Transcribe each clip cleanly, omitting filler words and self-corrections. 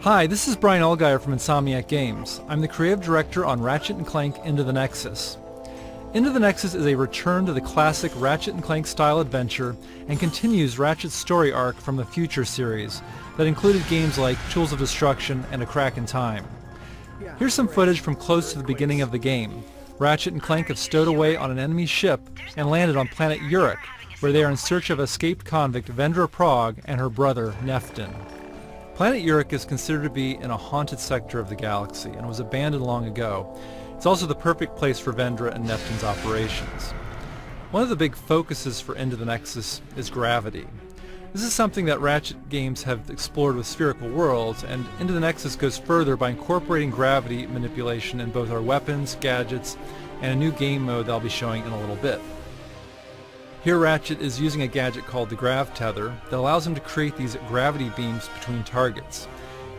Hi, this is Brian Allgaier from Insomniac Games. I'm the creative director on Ratchet & Clank Into the Nexus. Into the Nexus is a return to the classic Ratchet & Clank style adventure and continues Ratchet's story arc from the Future series that included games like Tools of Destruction and A Crack in Time. Here's some footage from close to the beginning of the game. Ratchet and Clank have stowed away on an enemy ship and landed on planet Uruk, where they are in search of escaped convict Vendra Prague and her brother Neftin. Planet Uruk is considered to be in a haunted sector of the galaxy and was abandoned long ago. It's also the perfect place for Vendra and Neftin's operations. One of the big focuses for Into the Nexus is gravity. This is something that Ratchet games have explored with spherical worlds, and Into the Nexus goes further by incorporating gravity manipulation in both our weapons, gadgets, and a new game mode that I'll be showing in a little bit. Here Ratchet is using a gadget called the Grav Tether that allows him to create these gravity beams between targets.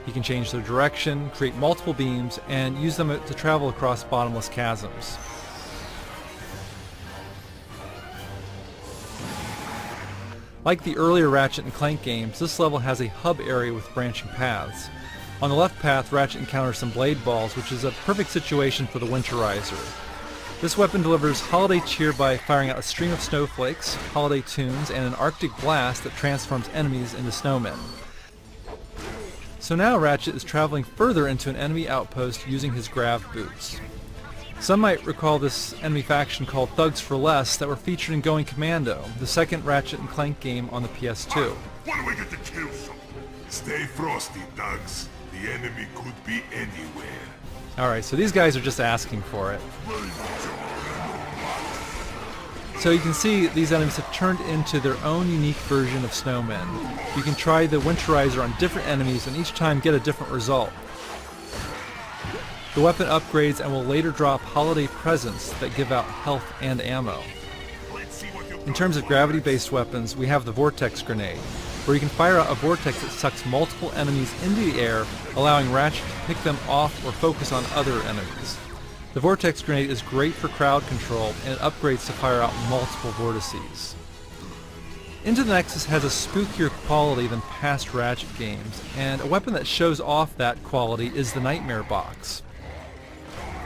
He can change their direction, create multiple beams, and use them to travel across bottomless chasms. Like the earlier Ratchet and Clank games, this level has a hub area with branching paths. On the left path, Ratchet encounters some blade balls, which is a perfect situation for the Winterizer. This weapon delivers holiday cheer by firing out a stream of snowflakes, holiday tunes, and an Arctic blast that transforms enemies into snowmen. So now Ratchet is traveling further into an enemy outpost using his grav boots. Some might recall this enemy faction called Thugs for Less that were featured in Going Commando, the second Ratchet and Clank game on the PS2. What do we get to kill someone? Stay frosty, thugs. The enemy could be anywhere. Alright, so these guys are just asking for it. So you can see these enemies have turned into their own unique version of snowmen. You can try the Winterizer on different enemies and each time get a different result. The weapon upgrades and will later drop holiday presents that give out health and ammo. In terms of gravity-based weapons, we have the Vortex Grenade, where you can fire out a vortex that sucks multiple enemies into the air, allowing Ratchet to pick them off or focus on other enemies. The Vortex Grenade is great for crowd control, and it upgrades to fire out multiple vortices. Into the Nexus has a spookier quality than past Ratchet games, and a weapon that shows off that quality is the Nightmare Box.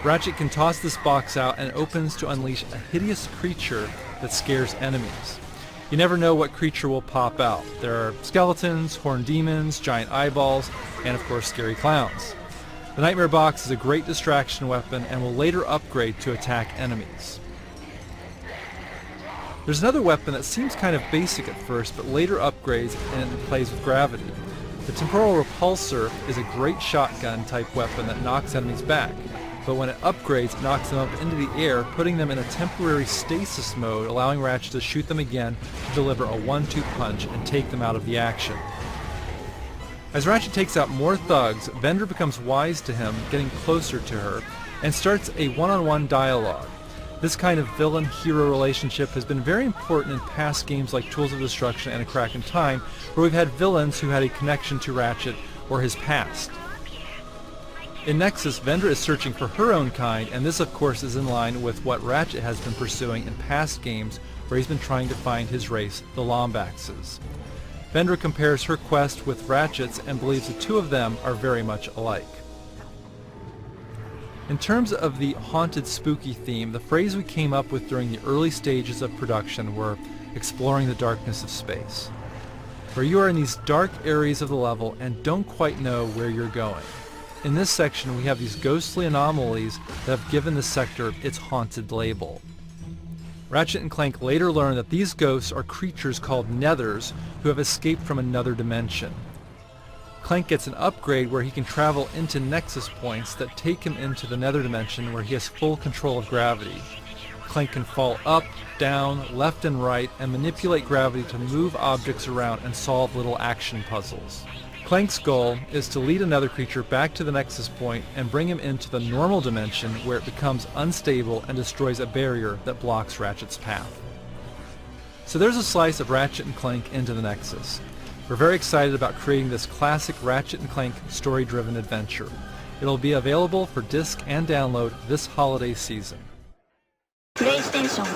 Ratchet can toss this box out and it opens to unleash a hideous creature that scares enemies. You never know what creature will pop out. There are skeletons, horned demons, giant eyeballs, and of course scary clowns. The Nightmare Box is a great distraction weapon and will later upgrade to attack enemies. There's another weapon that seems kind of basic at first but later upgrades and plays with gravity. The Temporal Repulsor is a great shotgun type weapon that knocks enemies back, but when it upgrades it knocks them up into the air, putting them in a temporary stasis mode, allowing Ratchet to shoot them again to deliver a 1-2 punch and take them out of the action. As Ratchet takes out more thugs, Vendra becomes wise to him, getting closer to her, and starts a one-on-one dialogue. This kind of villain-hero relationship has been very important in past games like Tools of Destruction and A Crack in Time, where we've had villains who had a connection to Ratchet or his past. In Nexus, Vendra is searching for her own kind, and this of course is in line with what Ratchet has been pursuing in past games where he's been trying to find his race, the Lombaxes. Vendra compares her quest with Ratchet's and believes the two of them are very much alike. In terms of the haunted spooky theme, the phrase we came up with during the early stages of production were exploring the darkness of space, where you are in these dark areas of the level and don't quite know where you're going. In this section we have these ghostly anomalies that have given the sector its haunted label. Ratchet and Clank later learn that these ghosts are creatures called Nethers who have escaped from another dimension. Clank gets an upgrade where he can travel into Nexus points that take him into the Nether dimension where he has full control of gravity. Clank can fall up, down, left and right and manipulate gravity to move objects around and solve little action puzzles. Clank's goal is to lead another creature back to the Nexus point and bring him into the normal dimension where it becomes unstable and destroys a barrier that blocks Ratchet's path. So there's a slice of Ratchet and Clank Into the Nexus. We're very excited about creating this classic Ratchet and Clank story-driven adventure. It'll be available for disc and download this holiday season. PlayStation